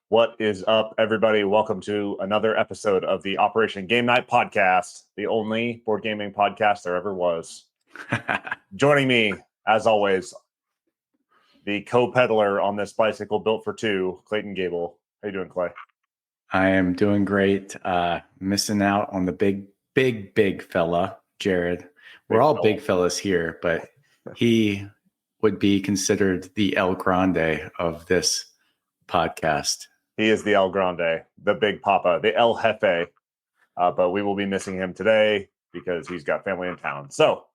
What is up, everybody? Welcome to another episode of the Operation Game Night podcast, the only board gaming podcast there ever was. Joining me, as always, the co-peddler on this bicycle built for two, Clayton Gable. How you doing, Clay? I am doing great. Missing out on the big fella, Jared. We're all big fellas here, but he would be considered the El Grande of this podcast. He is the El Grande, the big papa, the El Jefe. But we will be missing him today because he's got family in town. So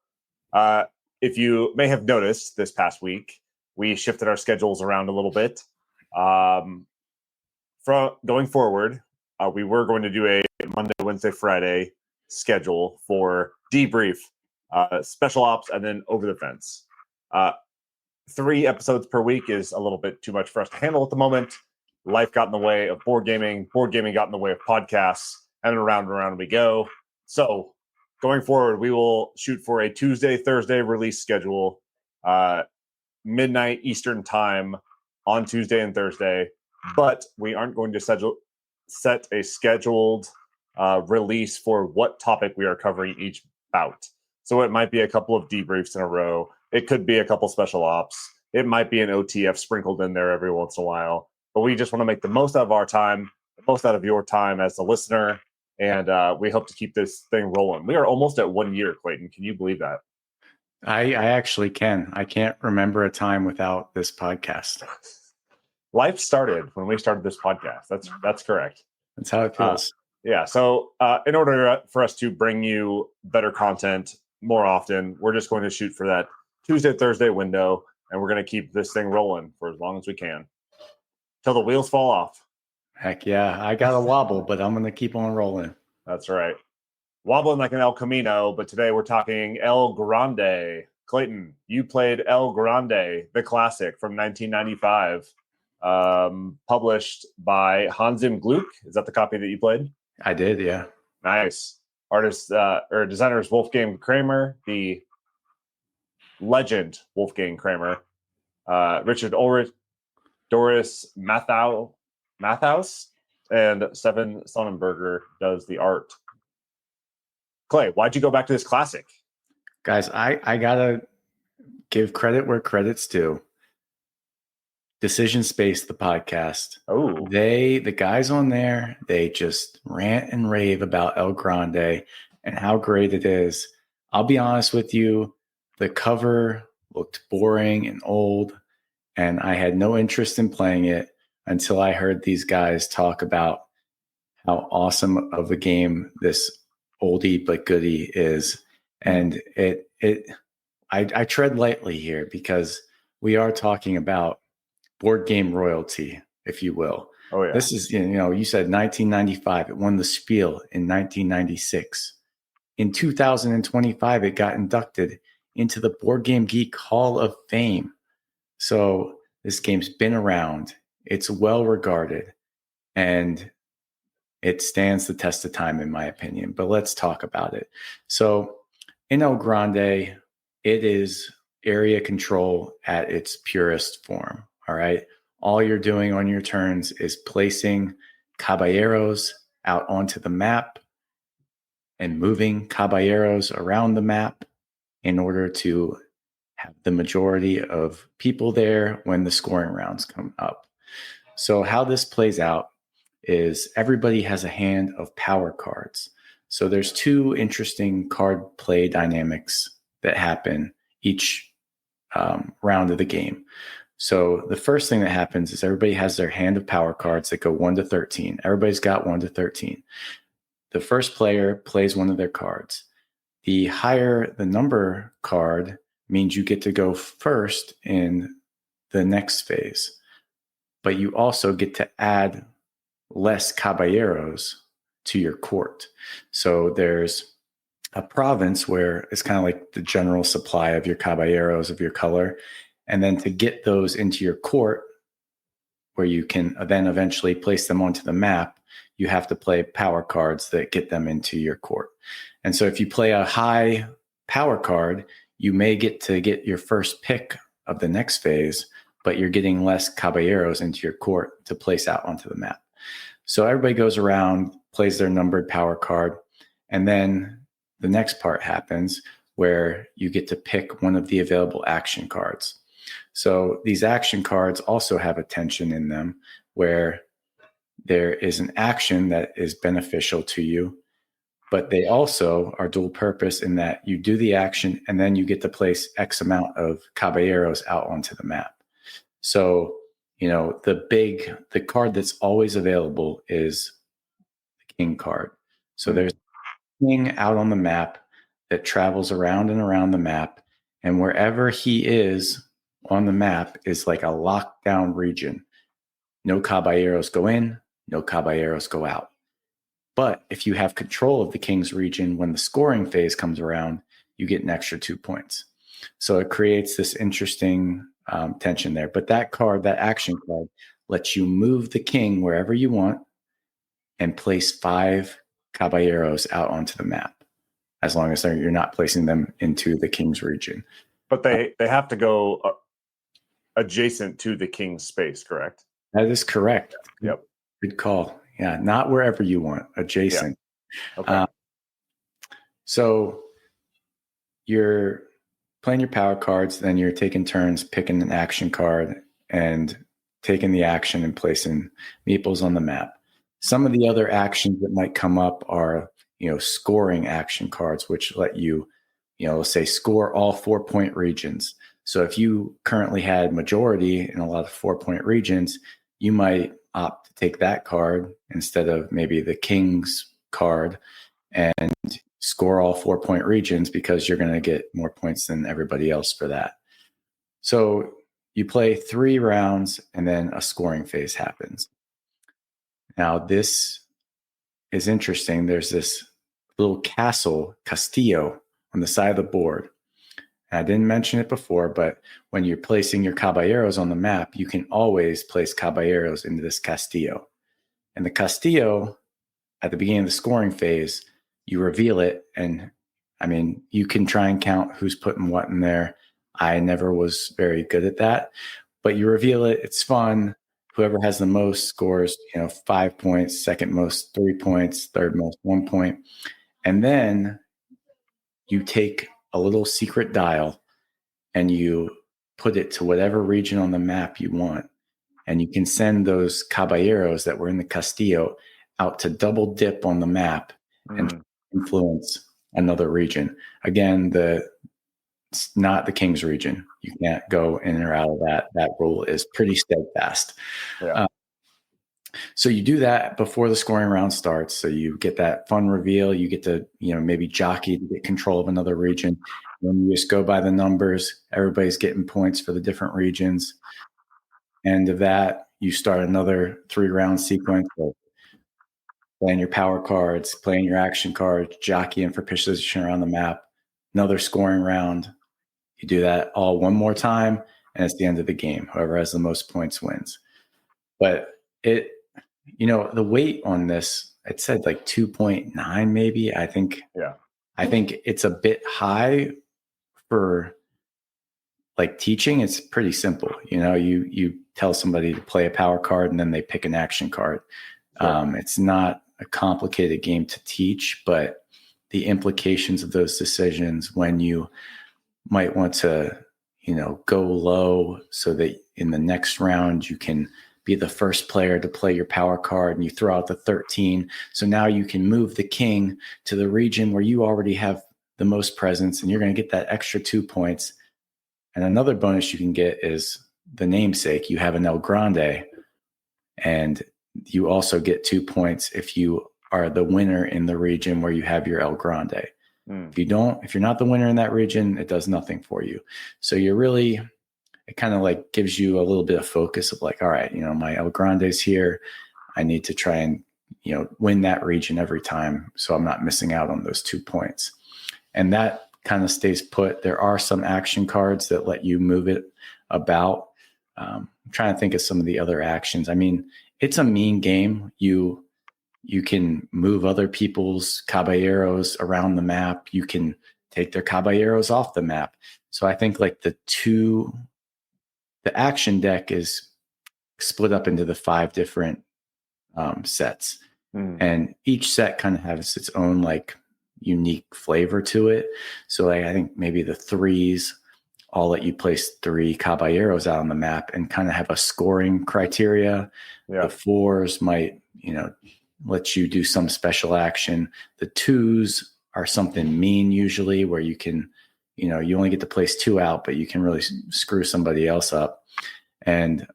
if you may have noticed this past week, we shifted our schedules around a little bit. From going forward, we were going to do a Monday, Wednesday, Friday schedule for debrief, special ops, and then over the fence. 3 episodes per week is a little bit too much for us to handle at the moment. Life got in the way of board gaming got in the way of podcasts, and around we go. So going forward, we will shoot for a Tuesday, Thursday release schedule, midnight Eastern time on Tuesday and Thursday. But we aren't going to set a scheduled release for what topic we are covering each bout. So it might be a couple of debriefs in a row. It could be a couple special ops. It might be an OTF sprinkled in there every once in a while. But we just want to make the most out of our time, the most out of your time as the listener. And we hope to keep this thing rolling. We are almost at 1 year, Clayton. Can you believe that? I actually can. I can't remember a time without this podcast. Life started when we started this podcast. That's correct. That's how it feels. Yeah. So in order for us to bring you better content more often, we're just going to shoot for that Tuesday, Thursday window, and we're going to keep this thing rolling for as long as we can till the wheels fall off. Heck yeah. I got a wobble, but I'm going to keep on rolling. That's right. Wobbling like an El Camino, but today we're talking El Grande. Clayton, you played El Grande, the classic from 1995. Published by Hans Im Gluck. Is that the copy that you played? I did, yeah. Nice. Artist or designer is Wolfgang Kramer, the legend Wolfgang Kramer. Richard Ulrich, Doris Mathaus, and Stefan Sonnenberger does the art. Clay, why'd you go back to this classic? Guys, I gotta give credit where credit's due. Decision Space, the podcast. Oh, the guys on there, they just rant and rave about El Grande and how great it is. I'll be honest with you, the cover looked boring and old, and I had no interest in playing it until I heard these guys talk about how awesome of a game this oldie but goodie is. And I tread lightly here because we are talking about board game royalty, if you will. Oh, yeah. This is, you said 1995. It won the Spiel in 1996. In 2025, it got inducted into the Board Game Geek Hall of Fame. So this game's been around. It's well regarded, and it stands the test of time, in my opinion. But let's talk about it. So in El Grande, it is area control at its purest form. All right. All you're doing on your turns is placing caballeros out onto the map and moving caballeros around the map in order to have the majority of people there when the scoring rounds come up. So how this plays out is everybody has a hand of power cards. So there's 2 interesting card play dynamics that happen each round of the game. So the first thing that happens is everybody has their hand of power cards that go 1 to 13. Everybody's got 1 to 13. The first player plays one of their cards. The higher the number card means you get to go first in the next phase. But you also get to add less caballeros to your court. So there's a province where it's kind of like the general supply of your caballeros of your color. And then to get those into your court, where you can then eventually place them onto the map, you have to play power cards that get them into your court. And so if you play a high power card, you may get to get your first pick of the next phase, but you're getting less caballeros into your court to place out onto the map. So everybody goes around, plays their numbered power card, and then the next part happens where you get to pick one of the available action cards. So these action cards also have a tension in them where there is an action that is beneficial to you, but they also are dual purpose in that you do the action and then you get to place X amount of caballeros out onto the map. So, the card that's always available is the king card. So there's a king out on the map that travels around and around the map, and wherever he is on the map is like a lockdown region. No caballeros go in, no caballeros go out. But if you have control of the king's region when the scoring phase comes around, you get an extra 2 points. So it creates this interesting tension there. But that card, that action card, lets you move the king wherever you want and place 5 caballeros out onto the map, as long as you're not placing them into the king's region. But they have to go adjacent to the king's space, correct? That is correct. Yep. Good call. Yeah, not wherever you want, adjacent. Yeah. Okay. So you're playing your power cards, then you're taking turns picking an action card and taking the action and placing meeples on the map. Some of the other actions that might come up are, scoring action cards, which let you, let's say score all 4-point regions. So if you currently had majority in a lot of 4-point regions, you might opt to take that card instead of maybe the king's card and score all 4-point regions because you're going to get more points than everybody else for that. So you play 3 rounds and then a scoring phase happens. Now this is interesting. There's this little castillo on the side of the board. And I didn't mention it before, but when you're placing your caballeros on the map, you can always place caballeros into this castillo. And the castillo, at the beginning of the scoring phase, you reveal it. And you can try and count who's putting what in there. I never was very good at that, but you reveal it. It's fun. Whoever has the most scores, 5 points, second most 3 points, third most 1 point. And then you take a little secret dial and you put it to whatever region on the map you want. And you can send those caballeros that were in the castillo out to double dip on the map and influence another region. Again, it's not the king's region. You can't go in or out of that. That rule is pretty steadfast. Yeah. So you do that before the scoring round starts. So you get that fun reveal. You get to, maybe jockey to get control of another region. When you just go by the numbers, everybody's getting points for the different regions. End of that, you start another 3-round sequence of playing your power cards, playing your action cards, jockeying for position around the map, another scoring round. You do that all one more time, and it's the end of the game. Whoever has the most points wins. But the weight on this, it said like 2.9 maybe. I think it's a bit high for like teaching. It's pretty simple. You tell somebody to play a power card and then they pick an action card. Sure. It's not a complicated game to teach, but the implications of those decisions when you might want to, go low so that in the next round you can be the first player to play your power card and you throw out the 13. So now you can move the king to the region where you already have the most presence and you're going to get that extra 2 points. And another bonus you can get is the namesake. You have an El Grande, and you also get 2 points if you are the winner in the region where you have your El Grande. If you're not the winner in that region, it does nothing for you. So it kind of like gives you a little bit of focus of like, all right, my El Grande's here. I need to try and, win that region every time. So I'm not missing out on those 2 points. And that kind of stays put. There are some action cards that let you move it about. I'm trying to think of some of the other actions. It's a mean game. You can move other people's caballeros around the map. You can take their caballeros off the map. So I think like the 2 the action deck is split up into the 5 different sets. And each set kind of has its own like unique flavor to it. So like, I think maybe the 3s all let you place 3 caballeros out on the map and kind of have a scoring criteria. The 4s might, let you do some special action. The 2s are something mean usually, where you can, you only get to place 2 out, but you can really screw somebody else up. And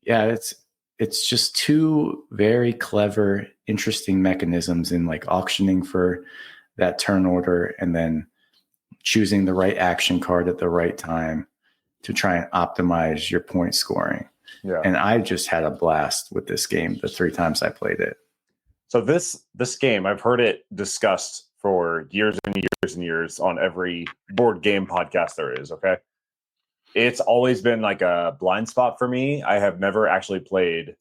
it's just 2 very clever, interesting mechanisms in like auctioning for that turn order and then choosing the right action card at the right time to try and optimize your point scoring. Yeah. And I just had a blast with this game the 3 times I played it. So this game, I've heard it discussed for years and years and years on every board game podcast there is, okay? It's always been like a blind spot for me. I have never actually played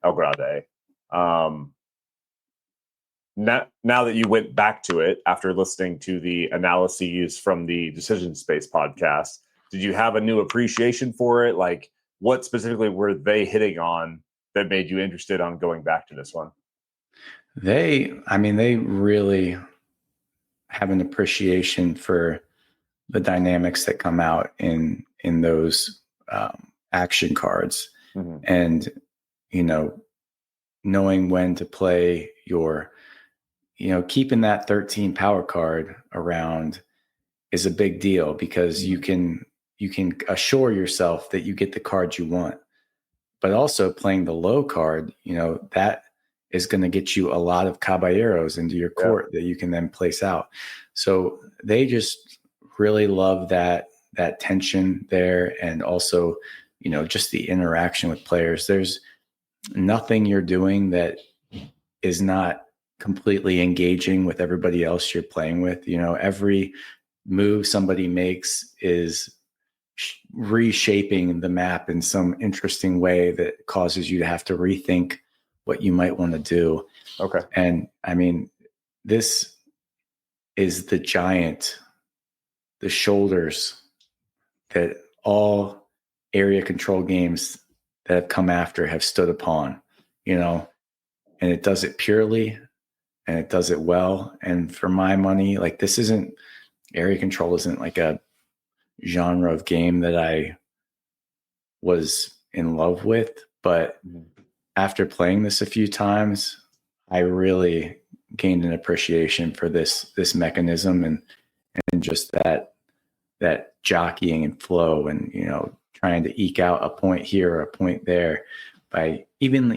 El Grande. Now that you went back to it after listening to the analyses from the Decision Space podcast, did you have a new appreciation for it? Like, what specifically were they hitting on that made you interested on going back to this one? They really have an appreciation for the dynamics that come out in those action cards, and knowing when to play your, keeping that 13 power card around is a big deal, because you can assure yourself that you get the card you want, but also playing the low card, that is going to get you a lot of caballeros into your court that you can then place out. So they just really love that tension there. And also, just the interaction with players. There's nothing you're doing that is not completely engaging with everybody else you're playing with. Every move somebody makes is reshaping the map in some interesting way that causes you to have to rethink what you might want to do. Okay. And this is the shoulders that all area control games that have come after have stood upon, and it does it purely and it does it well. And for my money, like, area control isn't like a genre of game that I was in love with, but after playing this a few times, I really gained an appreciation for this mechanism and just that jockeying and flow, and trying to eke out a point here or a point there by even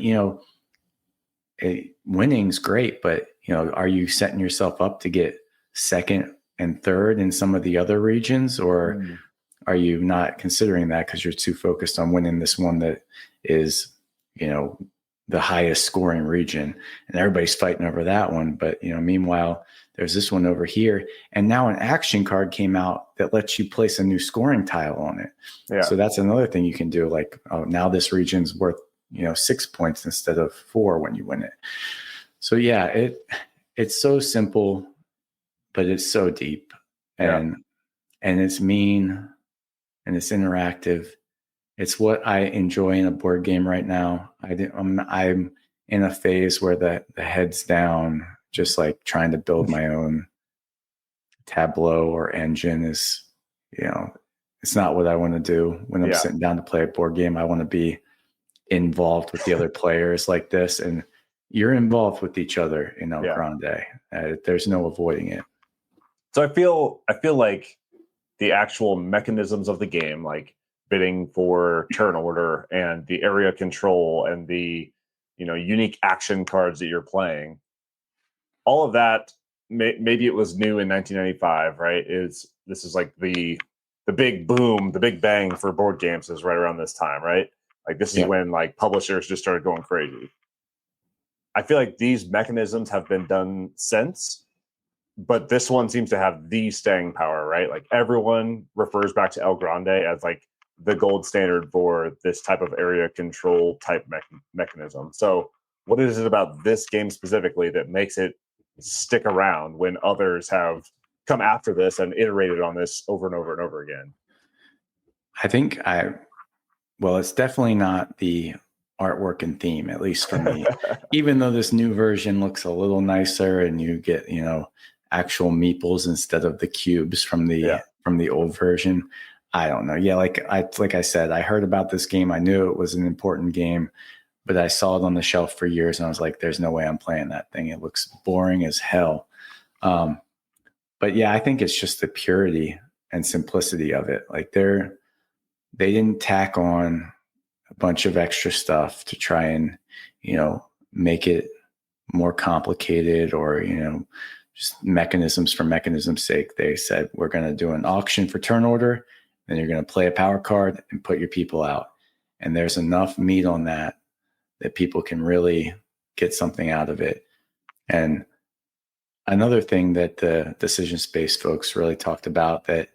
winning's great, but are you setting yourself up to get second and third in some of the other regions, or are you not considering that because you're too focused on winning this one that is the highest scoring region, and everybody's fighting over that one? But meanwhile, there's this one over here, and now an action card came out that lets you place a new scoring tile on it. Yeah. So that's another thing you can do. Like, oh, now this region's worth 6 points instead of 4 when you win it. So yeah, it's so simple, but it's so deep, and it's mean, and it's interactive. It's what I enjoy in a board game right now. I'm in a phase where the head's down, just like trying to build my own tableau or engine is, it's not what I want to do when I'm sitting down to play a board game. I want to be involved with the other players like this, and you're involved with each other in El Grande. There's no avoiding it. So I feel like the actual mechanisms of the game, like bidding for turn order and the area control and the unique action cards that you're playing, all of that, maybe it was new in 1995, right? This is like the big boom, the big bang for board games is right around this time, right? Like, this is when like publishers just started going crazy. I feel like these mechanisms have been done since, but this one seems to have the staying power, right? Like, everyone refers back to El Grande as like the gold standard for this type of area control type mechanism. So what is it about this game specifically that makes it stick around when others have come after this and iterated on this over and over and over again? I think Well, it's definitely not the artwork and theme, at least for me. Even though this new version looks a little nicer and you get, actual meeples instead of the cubes from the old version. I don't know. Yeah, like I said, I heard about this game. I knew it was an important game, but I saw it on the shelf for years and I was like, there's no way I'm playing that thing. It looks boring as hell. But yeah, I think it's just the purity and simplicity of it. Like they didn't tack on a bunch of extra stuff to try and, make it more complicated or, just mechanisms for mechanism's sake. They said, we're going to do an auction for turn order, then you're going to play a power card and put your people out. And there's enough meat on that people can really get something out of it. And another thing that the decision space folks really talked about that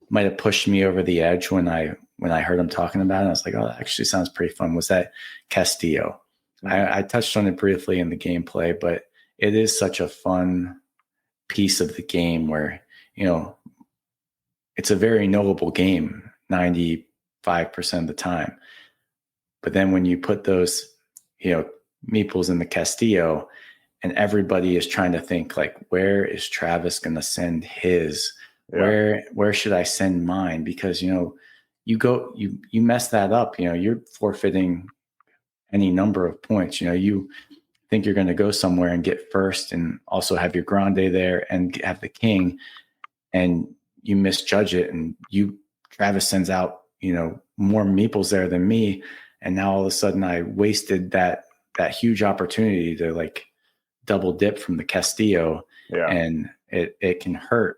might have pushed me over the edge when I heard them talking about it, I was like, oh, that actually sounds pretty fun, was that Castillo. I touched on it briefly in the gameplay, but it is such a fun piece of the game where, it's a very knowable game 95% of the time. But then when you put those, meeples in the Castillo and everybody is trying to think like, where is Travis going to send his? Yeah. Where should I send mine? Because, you mess that up, you're forfeiting any number of points. You think you're going to go somewhere and get first and also have your Grande there and have the king, and you misjudge it. And Travis sends out, more meeples there than me. And now all of a sudden I wasted that huge opportunity to like double dip from the Castillo, and it can hurt.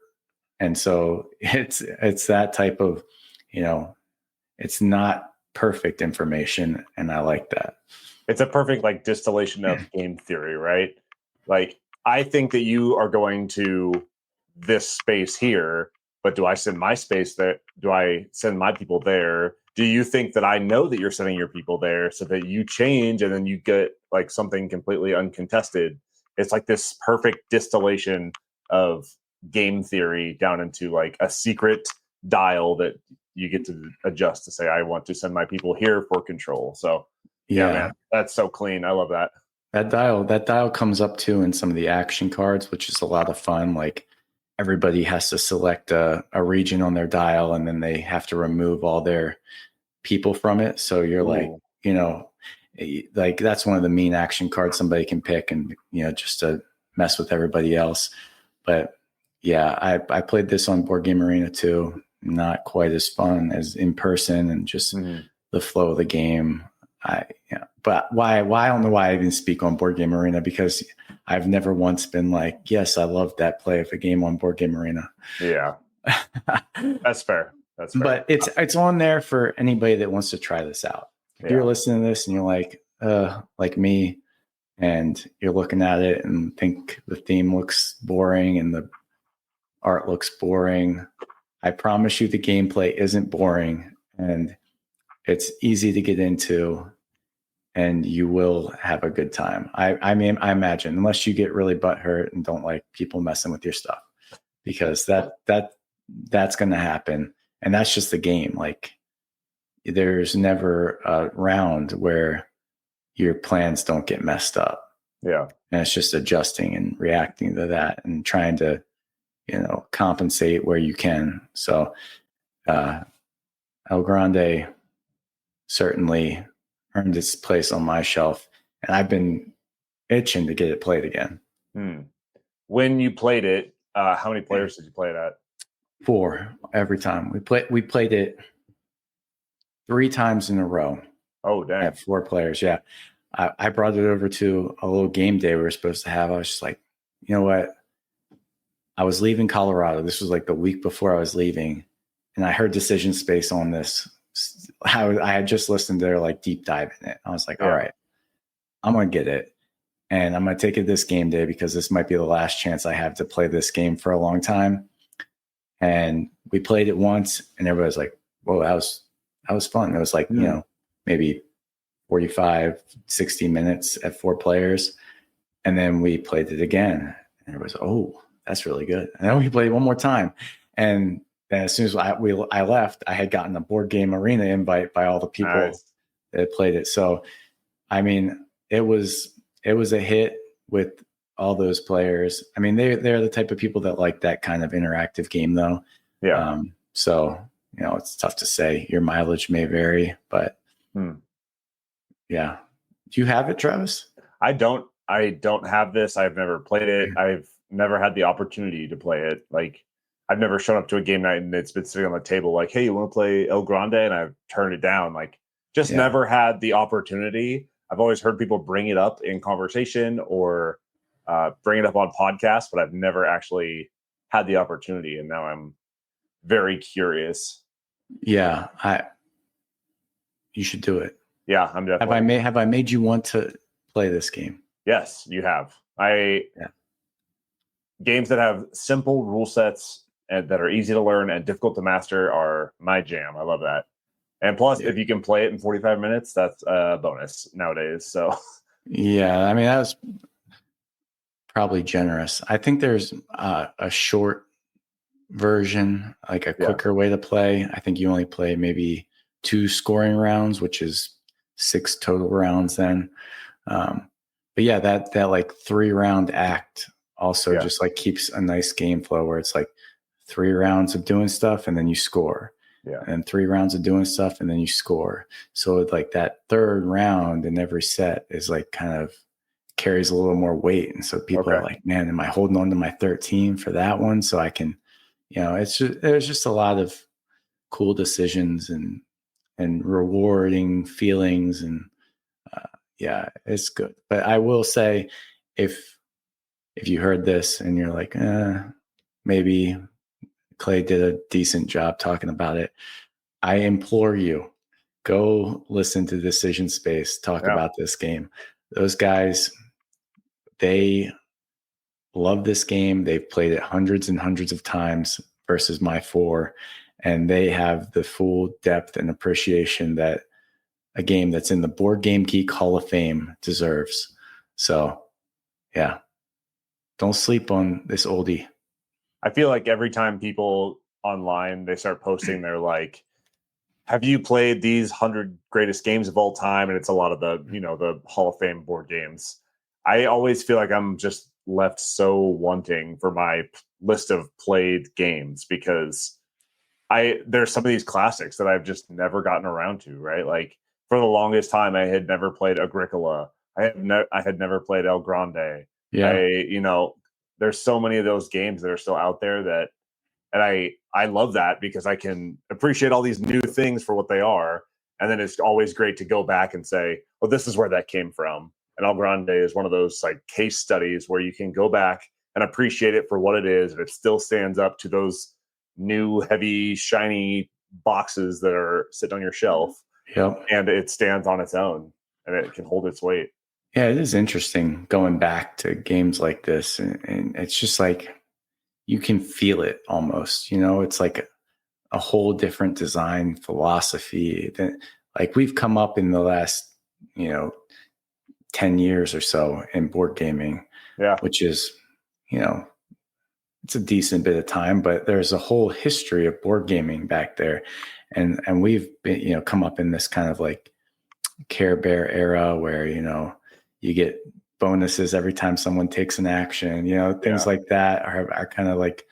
And so it's that type of, it's not perfect information. And I like that. It's a perfect like distillation of game theory, right? Like, I think that you are going to this space here, but do I send my space there? Do I send my people there? Do you think that I know that you're sending your people there so that you change and then you get like something completely uncontested? It's like this perfect distillation of game theory down into like a secret dial that you get to adjust to say, I want to send my people here for control. So yeah, man, that's so clean. I love that. That dial comes up too in some of the action cards, which is a lot of fun. Like everybody has to select a region on their dial and then they have to remove all their people from it. So you're like, like that's one of the mean action cards somebody can pick and, just to mess with everybody else. But yeah, I played this on Board Game Arena too. Not quite as fun as in person and just the flow of the game. But why I don't know why I even speak on Board Game Arena, because I've never once been like, yes, I love that play of a game on Board Game Arena. Yeah, that's fair. That's fair. But it's on there for anybody that wants to try this out. If you're listening to this and you're like me, and you're looking at it and think the theme looks boring and the art looks boring, I promise you the gameplay isn't boring and it's easy to get into and you will have a good time. I mean, I imagine, unless you get really butthurt and don't like people messing with your stuff, because that's going to happen. And that's just the game. Like there's never a round where your plans don't get messed up. Yeah. And it's just adjusting and reacting to that and trying to, compensate where you can. So El Grande certainly earned its place on my shelf, and I've been itching to get it played again. When you played it, how many players did you play it at? 4 every time. We played it 3 times in a row. Oh, dang. At 4 players. Yeah. I brought it over to a little game day we were supposed to have. I was just like, you know what? I was leaving Colorado. This was like the week before I was leaving. And I heard Decision Space on this. I had just listened to their like deep dive in it. I was like, all right, I'm going to get it. And I'm going to take it this game day because this might be the last chance I have to play this game for a long time. And we played it once and everybody was like, whoa, that was fun. It was like, maybe 45, 60 minutes at 4 players. And then we played it again and everybody was, oh, that's really good. And then we played one more time. And then as soon as I left, I had gotten a Board Game Arena invite by all the people Nice. that played it. So, I mean, it was a hit with all those players. I mean, they're the type of people that like that kind of interactive game, though. Yeah. So, it's tough to say. Your mileage may vary, but yeah. Do you have it, Travis? I don't have this. I've never played it. I've never had the opportunity to play it. Like, I've never shown up to a game night and it's been sitting on the table like, hey, you want to play El Grande? And I've turned it down. Like, just never had the opportunity. I've always heard people bring it up in conversation or bring it up on podcasts, but I've never actually had the opportunity. And now I'm very curious. Yeah, you should do it. Yeah, I'm definitely. Have I made you want to play this game? Yes, you have. Games that have simple rule sets and that are easy to learn and difficult to master are my jam. I love that. And plus, if you can play it in 45 minutes, that's a bonus nowadays. So, yeah, I mean, that was probably generous. I think there's a short version, like a quicker way to play. I think you only play maybe 2 scoring rounds, which is 6 total rounds then. But yeah, that like 3-round act also just like keeps a nice game flow where it's like 3 rounds of doing stuff and then you score. Yeah. And 3 rounds of doing stuff and then you score. So like that 3rd round in every set is like kind of carries a little more weight. And so people are like, man, am I holding on to my 13 for that one? So I can, there's just a lot of cool decisions and rewarding feelings. And it's good. But I will say if you heard this and you're like, maybe Clay did a decent job talking about it, I implore you, go listen to Decision Space talk about this game. Those guys, they love this game. They've played it hundreds and hundreds of times versus my 4, and they have the full depth and appreciation that a game that's in the Board Game Geek Hall of Fame deserves. So, yeah, don't sleep on this oldie. I feel like every time people online, they start posting, they're like, have you played these 100 greatest games of all time? And it's a lot of the, the Hall of Fame board games. I always feel like I'm just left so wanting for my list of played games because there's some of these classics that I've just never gotten around to, right? Like for the longest time, I had never played Agricola. I had never played El Grande. Yeah. There's so many of those games that are still out there and I love that because I can appreciate all these new things for what they are. And then it's always great to go back and say, well, this is where that came from. And El Grande is one of those like case studies where you can go back and appreciate it for what it is. And it still stands up to those new, heavy, shiny boxes that are sitting on your shelf. Yep. And it stands on its own and it can hold its weight. Yeah, it is interesting going back to games like this. And it's just like, you can feel it almost, it's like a whole different design philosophy that like we've come up in the last, 10 years or so in board gaming, which is, it's a decent bit of time, but there's a whole history of board gaming back there. And we've been, come up in this kind of like Care Bear era where, you get bonuses every time someone takes an action, things like that are kind of like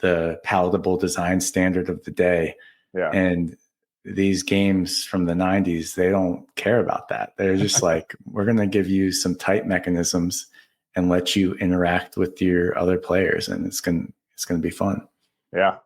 the palatable design standard of the day. Yeah. And these games from the 90s, they don't care about that. They're just like, we're going to give you some tight mechanisms and let you interact with your other players. And it's going to be fun. Yeah.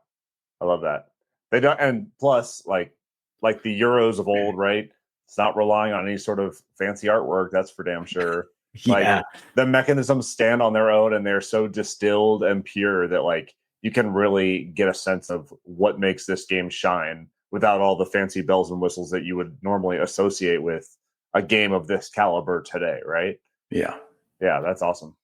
I love that. They don't, and plus like the Euros of old, right? It's not relying on any sort of fancy artwork. That's for damn sure. Like the mechanisms stand on their own and they're so distilled and pure that like you can really get a sense of what makes this game shine without all the fancy bells and whistles that you would normally associate with a game of this caliber today, right? Yeah. Yeah, that's awesome.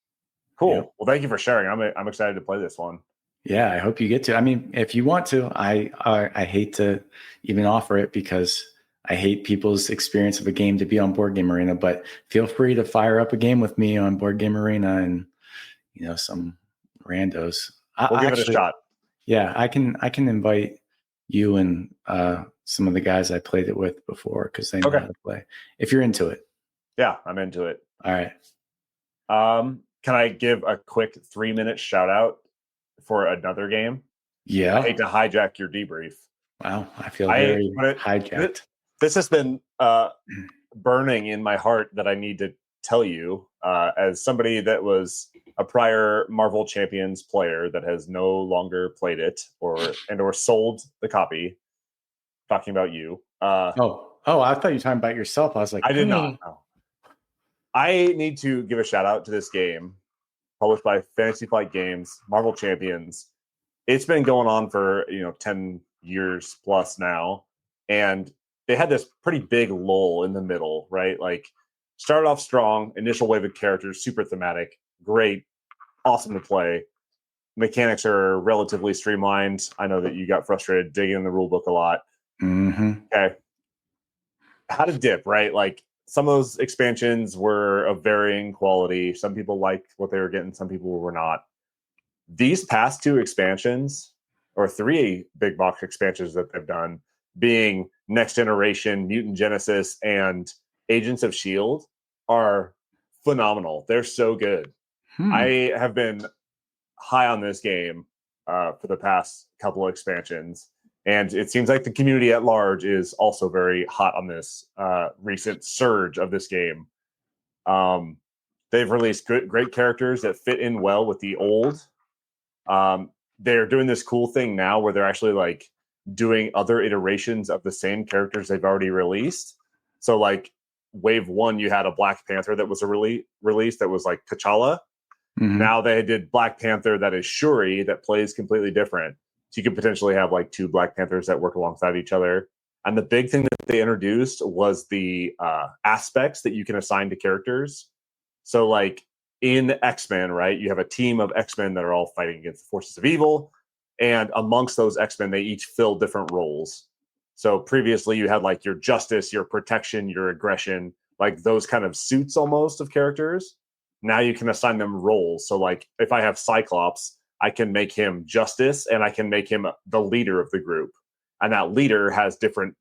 Cool. Yeah. Well, thank you for sharing. I'm excited to play this one. Yeah, I hope you get to. I mean, if you want to, I hate to even offer it because I hate people's experience of a game to be on Board Game Arena, but feel free to fire up a game with me on Board Game Arena and, some randos. We'll give it a shot. Yeah, I can invite you and some of the guys I played it with before because they know how to play. If you're into it. Yeah, I'm into it. All right. Can I give a quick 3-minute shout out for another game? Yeah. I hate to hijack your debrief. Wow, I feel very hijacked. This has been burning in my heart that I need to tell you as somebody that was a prior Marvel Champions player that has no longer played it or sold the copy. Talking about you. I thought you were talking about yourself. I was like, I did not. No. I need to give a shout out to this game, published by Fantasy Flight Games, Marvel Champions. It's been going on for 10 years plus now, and they had this pretty big lull in the middle, right? Like, started off strong, initial wave of characters, super thematic, great, awesome to play. Mechanics are relatively streamlined. I know that you got frustrated digging in the rule book a lot. Mm-hmm. Okay. How to dip, right? Like, some of those expansions were of varying quality. Some people liked what they were getting, some people were not. These past 2 expansions, or 3 big box expansions that they've done, being Next Generation, Mutant Genesis, and Agents of S.H.I.E.L.D., are phenomenal. They're so good. I have been high on this game for the past couple of expansions, and it seems like the community at large is also very hot on this recent surge of this game. They've released great characters that fit in well with the old. They're doing this cool thing now where they're actually like doing other iterations of the same characters they've already released. So like wave 1, you had a Black Panther that was a release that was like T'Challa. Mm-hmm. Now they did Black Panther that is Shuri that plays completely different. So you could potentially have like 2 Black Panthers that work alongside each other. And the big thing that they introduced was the aspects that you can assign to characters. So like in X-Men, right, you have a team of X-Men that are all fighting against the forces of evil. And amongst those X-Men, they each fill different roles. So previously you had like your justice, your protection, your aggression, like those kind of suits almost of characters. Now you can assign them roles. So like if I have Cyclops, I can make him justice and I can make him the leader of the group. And that leader has different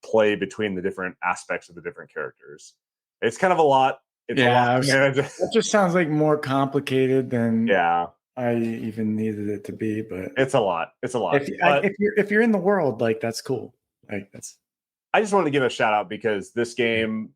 play between the different aspects of the different characters. It's kind of a lot. It's a lot to manage. It just sounds like more complicated than I even needed it to be. But it's a lot. It's a lot. If you're in the world, like that's cool. Like that's. I just wanted to give a shout out because this game,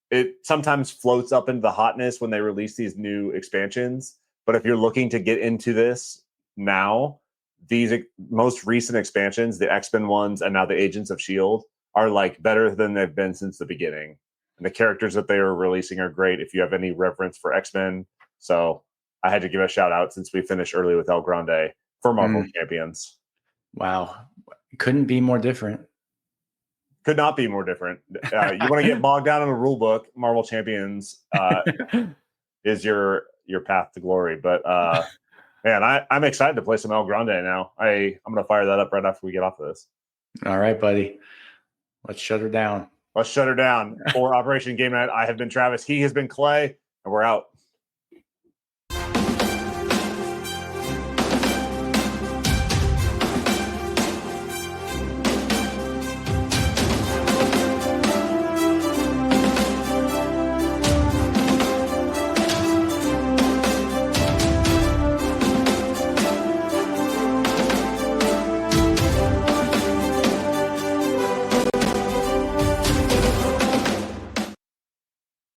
it sometimes floats up into the hotness when they release these new expansions. But if you're looking to get into this now, these most recent expansions, the X-Men ones, and now the Agents of S.H.I.E.L.D., are like better than they've been since the beginning. And the characters that they are releasing are great if you have any reverence for X-Men. So I had to give a shout out since we finished early with El Grande for Marvel Champions. Wow. Couldn't be more different. Could not be more different. You want to get bogged down in a rule book, Marvel Champions is your path to glory. But man, I'm excited to play some El Grande now. I'm going to fire that up right after we get off of this. All right, buddy. Let's shut her down. Let's shut her down. For Operation Game Night, I have been Travis. He has been Clay, and we're out.